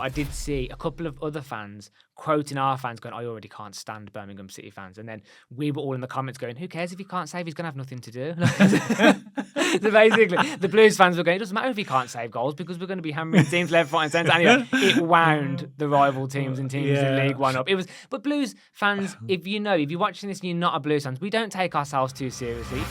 I did see a couple of other fans quoting our fans going, I already can't stand Birmingham City fans. And then we were all in the comments going, who cares if he can't save? He's going to have nothing to do. So basically, the Blues fans were going, it doesn't matter if he can't save goals because we're going to be hammering teams left, right and centre. Anyway, it wound the rival teams and teams in League One up. But Blues fans, if you're watching this and you're not a Blues fan, we don't take ourselves too seriously.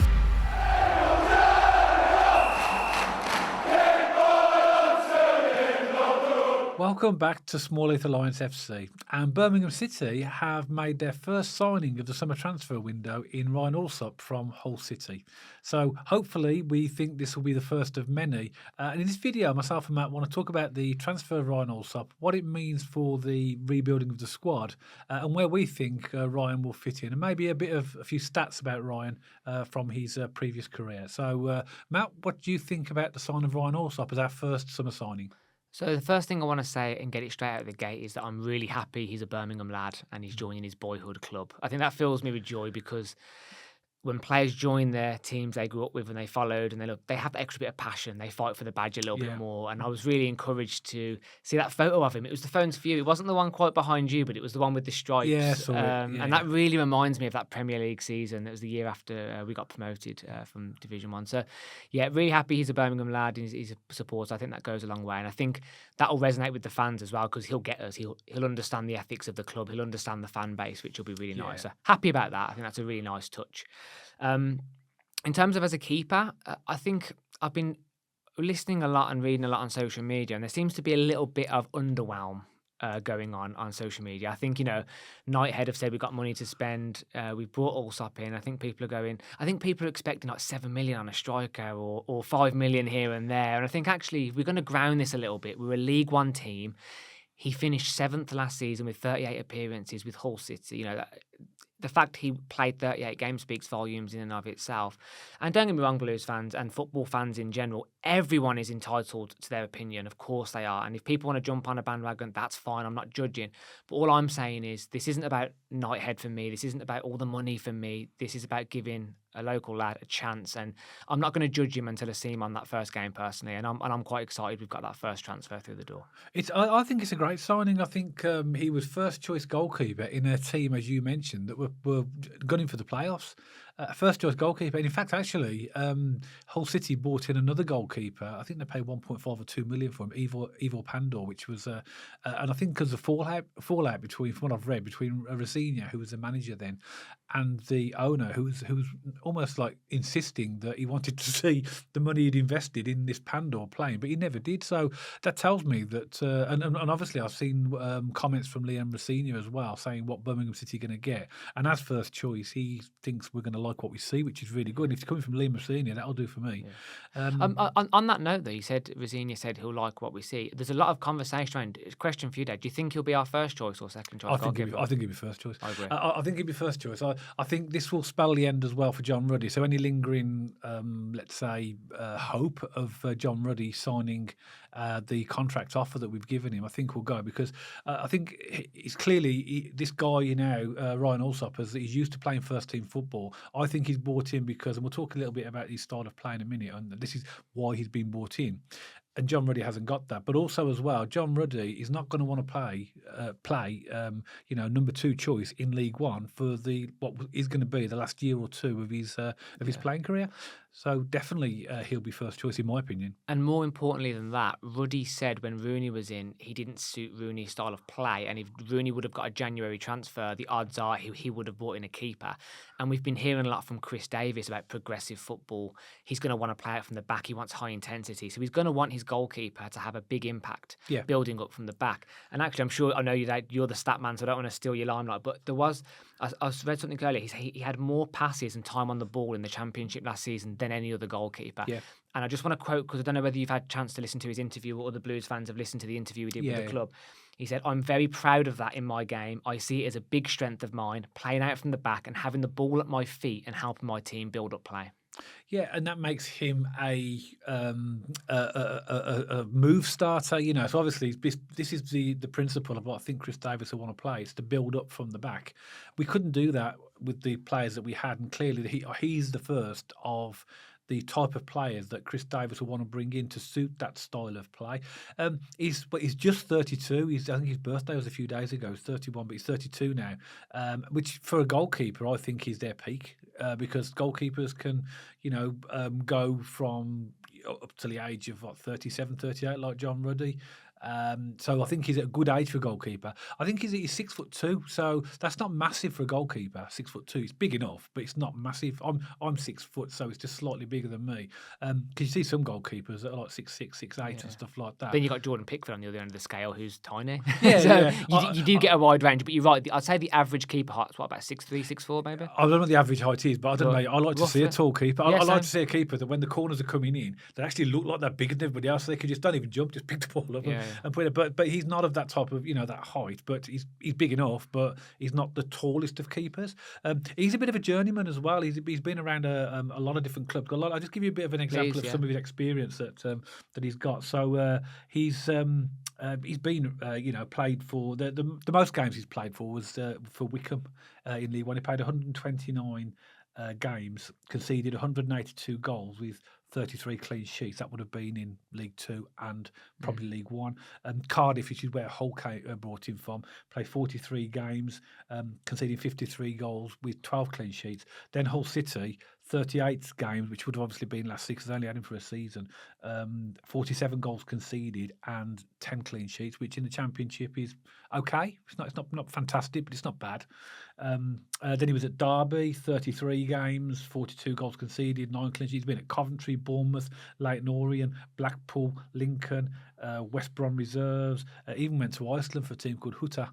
Welcome back to Small Earth Alliance FC, and Birmingham City have made their first signing of the summer transfer window in Ryan Allsop from Hull City. So hopefully we think this will be the first of many. And in this video, myself and Matt want to talk about the transfer of Ryan Allsop, what it means for the rebuilding of the squad, and where we think Ryan will fit in, and maybe a few stats about Ryan from his previous career. So Matt, what do you think about the sign of Ryan Allsop as our first summer signing? So the first thing I want to say and get it straight out of the gate is that I'm really happy he's a Birmingham lad and he's joining his boyhood club. I think that fills me with joy because when players join their teams they grew up with and they followed and they have that extra bit of passion, they fight for the badge a little bit more. And I was really encouraged to see that photo of him. It was the phone's view. It wasn't the one quite behind you, but it was the one with the stripes. And that really reminds me of that Premier League season. It was the year after we got promoted from Division 1. So, yeah, really happy he's a Birmingham lad and he's a supporter. I think that goes a long way. And I think that will resonate with the fans as well because he'll get us. He'll understand the ethics of the club. He'll understand the fan base, which will be really nice. So happy about that. I think that's a really nice touch. In terms of as a keeper, I think I've been listening a lot and reading a lot on social media, and there seems to be a little bit of underwhelm going on social media. I think, Knighthead have said we've got money to spend. We've brought Allsop in. I think people are expecting like 7 million on a striker or 5 million here and there. And I think actually we're going to ground this a little bit. We're a League One team. He finished 7th last season with 38 appearances with Hull City. The fact he played 38 games speaks volumes in and of itself. And don't get me wrong, Blues fans and football fans in general, everyone is entitled to their opinion. Of course they are. And if people want to jump on a bandwagon, that's fine. I'm not judging. But all I'm saying is this isn't about Knighthead for me. This isn't about all the money for me. This is about giving a local lad a chance. And I'm not going to judge him until I see him on that first game personally. And I'm quite excited we've got that first transfer through the door. I think it's a great signing. I think he was first choice goalkeeper in a team, as you mentioned, that were gunning for the playoffs. First choice goalkeeper. And in fact, actually, Hull City bought in another goalkeeper. I think they paid 1.5 or 2 million for him, Ivor Pandor, which was, and I think because of fallout between, from what I've read, between Rosina, who was the manager then, and the owner, who was almost like insisting that he wanted to see the money he'd invested in this Pandor playing, but he never did. So that tells me that, and obviously I've seen comments from Liam Rosina as well, saying what Birmingham City are going to get. And as first choice, he thinks we're going to like what we see, which is really good. And if it's coming from Liam Rosina, that'll do for me. Yeah. On that note, though, Rosina said he'll like what we see. There's a lot of conversation around. Question for you, Dad. Do you think he'll be our first choice or second choice? I think he'll be first choice. I agree. I think he'll be first choice. I think this will spell the end as well for John Ruddy. So any lingering, let's say, hope of John Ruddy signing the contract offer that we've given him, I think will go, because I think it's clearly this guy now, Ryan Allsop, he's used to playing first team football. I think he's brought in because, and we'll talk a little bit about his style of play in a minute, and this is why he's been brought in. And John Ruddy hasn't got that, but also as well, John Ruddy is not going to want to play, number 2 choice in League One for what is going to be the last year or two of his playing career. So definitely he'll be first choice in my opinion. And more importantly than that, Ruddy said when Rooney was in, he didn't suit Rooney's style of play. And if Rooney would have got a January transfer, the odds are he would have brought in a keeper. And we've been hearing a lot from Chris Davis about progressive football. He's going to want to play out from the back. He wants high intensity. So he's going to want his goalkeeper to have a big impact building up from the back. And actually, I know you're the stat man, so I don't want to steal your limelight, but I read something earlier. He had more passes and time on the ball in the Championship last season than any other goalkeeper. Yeah. And I just want to quote, because I don't know whether you've had a chance to listen to his interview or other Blues fans have listened to the interview we did with the club. He said, "I'm very proud of that in my game. I see it as a big strength of mine, playing out from the back and having the ball at my feet and helping my team build up play." Yeah, and that makes him a move starter, So obviously, this is the principle of what I think Chris Davis will want to play, is to build up from the back. We couldn't do that with the players that we had, and clearly he's the first of the type of players that Chris Davis will want to bring in to suit that style of play. He's just 32. I think his birthday was a few days ago. He's 31, but he's 32 now, which for a goalkeeper, I think is their peak because goalkeepers can, go from up to the age of 37, 38, like John Ruddy. So I think he's at a good age for a goalkeeper. I think he's 6'2", so that's not massive for a goalkeeper. 6'2", it's big enough, but it's not massive. I'm 6 foot, so it's just slightly bigger than me. Because you see some goalkeepers that are like 6'6", 6'8", and stuff like that. Then you got Jordan Pickford on the other end of the scale, who's tiny. Yeah, so you do get a wide range, but you're right. I'd say the average keeper height's about 6'3", 6'4", maybe. I don't know what the average height is, but I don't know. I like to see a tall keeper. I like to see a keeper that when the corners are coming in, they actually look like they're bigger than everybody else. So they can don't even jump, just pick the ball up and put it. But he's not of that type of that height. But he's big enough, but he's not the tallest of keepers. He's a bit of a journeyman as well. He's been around a lot of different clubs. I'll just give you a bit of an example of some of his experience that he's got. So he's been played for the most games he's played for was for Wickham in League One. He played 129 games, conceded 182 goals with 33 clean sheets. That would have been in League Two and probably League One. Cardiff, which is where Hull brought him from, played 43 games, conceding 53 goals with 12 clean sheets. Then Hull City, 38 games, which would have obviously been last season because they only had him for a season. 47 goals conceded and 10 clean sheets, which in the Championship is okay. It's not fantastic, but it's not bad. Then he was at Derby, 33 games, 42 goals conceded, 9 clean sheets. He's been at Coventry, Bournemouth, Leyton Orient, Blackpool, Lincoln, West Brom reserves. Even went to Iceland for a team called Huta.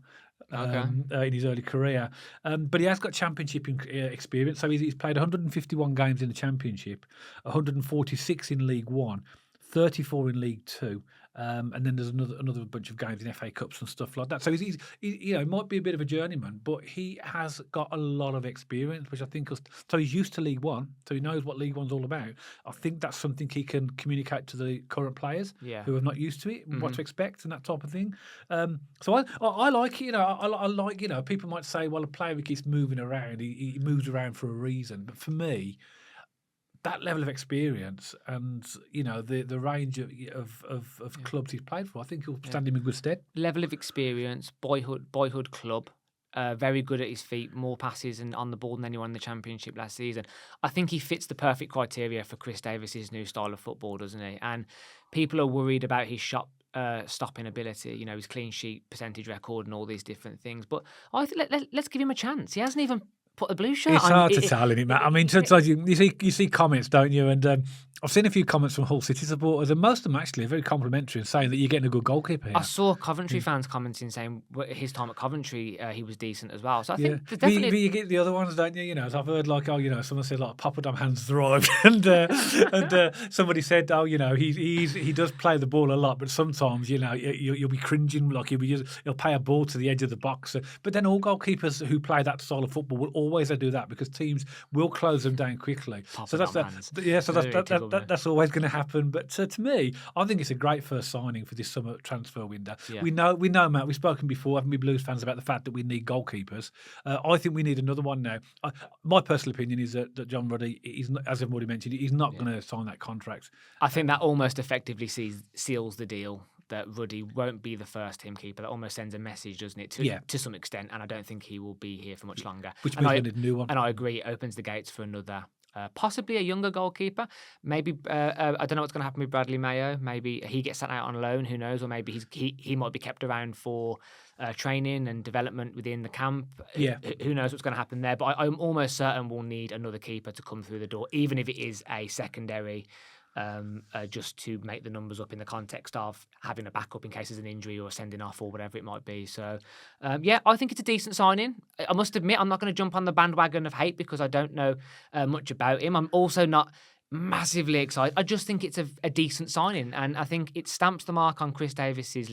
In his early career, but he has got Championship experience. So he's played 151 games in the Championship, 146 in League One, 34 in League Two, and then there's another bunch of games in FA Cups and stuff like that. So he's might be a bit of a journeyman, but he has got a lot of experience, which I think so he's used to League One, so he knows what League One's all about. I think that's something he can communicate to the current players who are not used to it, what to expect and that type of thing. So I like it. I like people might say, well, a player who keeps moving around, he moves around for a reason, but for me, that level of experience and the range of clubs he's played for, I think he'll stand him in good stead. Level of experience, boyhood club, very good at his feet, more passes and on the ball than anyone in the Championship last season. I think he fits the perfect criteria for Chris Davis's new style of football, doesn't he? And people are worried about his shot stopping ability, his clean sheet percentage record and all these different things. But I think let's give him a chance. He hasn't even put the blue shirt on. It's hard to tell, isn't it, Matt? I mean, sometimes you see comments, don't you? And I've seen a few comments from Hull City supporters, and most of them actually are very complimentary and saying that you're getting a good goalkeeper here. I saw Coventry fans commenting saying his time at Coventry, he was decent as well. So I think but you get the other ones, don't you? So I've heard someone said like Papadam hands thrived, and somebody said, he does play the ball a lot, but sometimes you'll be cringing, like he'll pay a ball to the edge of the box. But then all goalkeepers who play that style of football will always do that because teams will close them down quickly. So that's always going to happen. But to me, I think it's a great first signing for this summer transfer window. Yeah. We know, Matt. We've spoken before, haven't we, Blues fans, about the fact that we need goalkeepers. I think we need another one now. My personal opinion is that John Ruddy, as I've already mentioned, he's not going to sign that contract. I think that almost effectively seals the deal. That Ruddy won't be the first team keeper. That almost sends a message, doesn't it, to some extent, and I don't think he will be here for much longer. Which means we need a new one. And I agree, it opens the gates for another, possibly a younger goalkeeper. Maybe, I don't know what's going to happen with Bradley Mayo. Maybe he gets sent out on loan, who knows, or maybe he might be kept around for training and development within the camp. Yeah. Who knows what's going to happen there, but I'm almost certain we'll need another keeper to come through the door, even if it is a secondary just to make the numbers up in the context of having a backup in case there's an injury or sending off or whatever it might be. So, I think it's a decent signing. I must admit, I'm not going to jump on the bandwagon of hate because I don't know much about him. I'm also not massively excited. I just think it's a decent signing, and I think it stamps the mark on Chris Davis's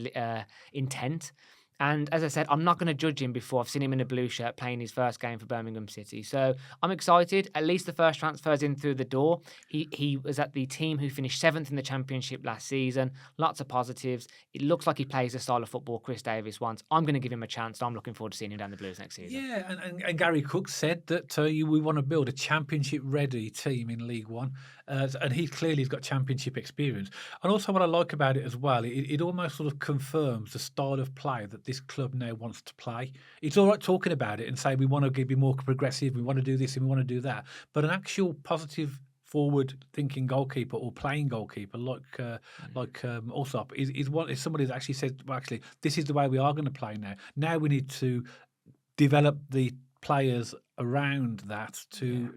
intent. And as I said, I'm not going to judge him before I've seen him in a blue shirt playing his first game for Birmingham City. So I'm excited. At least the first transfer's in through the door. He was at the team who finished 7th in the Championship last season. Lots of positives. It looks like he plays the style of football Chris Davis wants. I'm going to give him a chance. I'm looking forward to seeing him down the Blues next season. Yeah, and Gary Cook said that we want to build a Championship-ready team in League One. and he clearly has got championship experience. And also, what I like about it as well, it almost sort of confirms the style of play that this club now wants to play. It's all right talking about it and say we want to be more progressive, we want to do this and we want to do that, but an actual positive forward-thinking goalkeeper or playing goalkeeper like Allsop is somebody that actually says, well, actually, this is the way we are going to play now. Now we need to develop the players around that to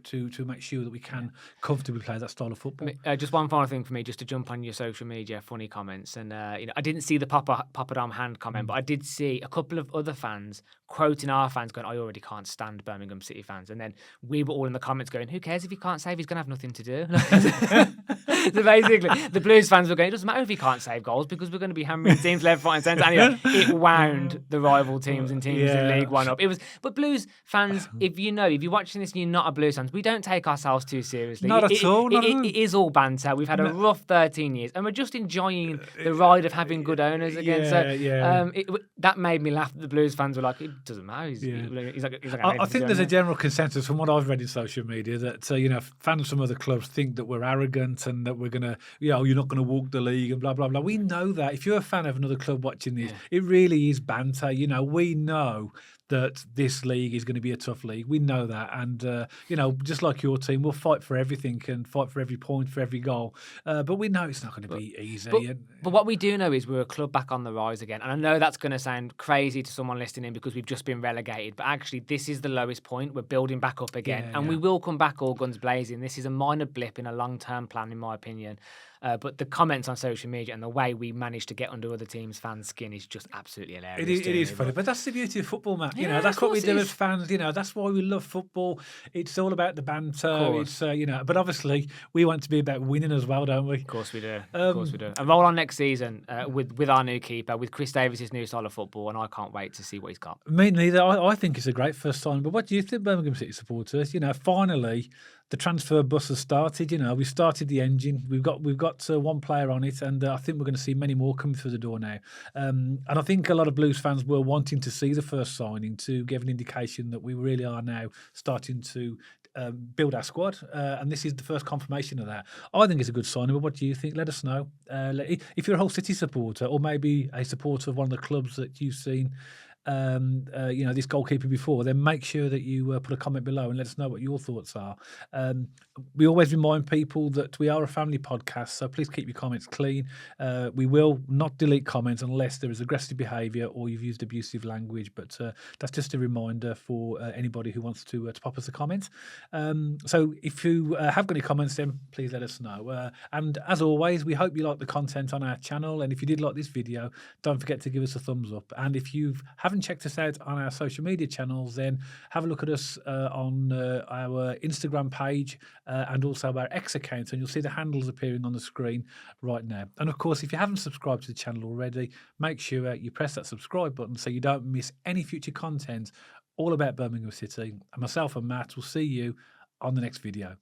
make sure that we can comfortably play that style of football. Just one final thing for me, just to jump on your social media funny comments, and I didn't see the Papadom hand comment, but I did see a couple of other fans quoting our fans going, "I already can't stand Birmingham City fans," and then we were all in the comments going, "Who cares if he can't save? He's going to have nothing to do." So basically, the Blues fans were going, "It doesn't matter if he can't save goals because we're going to be hammering teams left, right, and centre." Anyway, it wound the rival teams and teams in League One up. But Blues fans, if you're watching this and you're not a Blues fan, we don't take ourselves too seriously. Not at all. It is all banter. We've had a rough 13 years, and we're just enjoying the ride of having good owners again. That made me laugh. The Blues fans were like, "It doesn't matter." He's like I think there's a general consensus from what I've read in social media that fans from other clubs think that we're arrogant and that we're gonna, you're not gonna walk the league and blah blah blah. We know that. If you're a fan of another club watching this, it really is banter. We know that this league is going to be a tough league. We know that. And, just like your team, we'll fight for everything and fight for every point, for every goal. But we know it's not going to be easy. But what we do know is we're a club back on the rise again. And I know that's going to sound crazy to someone listening because we've just been relegated. But actually, this is the lowest point. We're building back up again. We will come back all guns blazing. This is a minor blip in a long-term plan, in my opinion. But the comments on social media and the way we manage to get under other teams' fans' skin is just absolutely hilarious. It is funny, but that's the beauty of football, Matt. That's what we do as fans. That's why we love football. It's all about the banter. It's but obviously we want to be about winning as well, don't we? Of course we do. And roll on next season with our new keeper, with Chris Davis' new style of football, and I can't wait to see what he's got. Me neither. I think it's a great first sign. But what do you think, Birmingham City supporters? Finally, the transfer bus has started. We started the engine. We've got one player on it, and I think we're going to see many more coming through the door now. And I think a lot of Blues fans were wanting to see the first signing to give an indication that we really are now starting to build our squad, and this is the first confirmation of that. I think it's a good signing, but what do you think? Let us know. If you're a Hull City supporter, or maybe a supporter of one of the clubs that you've seen this goalkeeper before, then make sure that you put a comment below and let us know what your thoughts are. We always remind people that we are a family podcast, so please keep your comments clean. We will not delete comments unless there is aggressive behaviour or you've used abusive language, but that's just a reminder for anybody who wants to pop us a comment. So if you have got any comments, then please let us know. And as always, we hope you like the content on our channel, and if you did like this video, don't forget to give us a thumbs up. And if you haven't checked us out on our social media channels, then have a look at us on our Instagram page and also our X account, and you'll see the handles appearing on the screen right now. And of course, if you haven't subscribed to the channel already, make sure you press that subscribe button so you don't miss any future content all about Birmingham City. And myself and Matt will see you on the next video.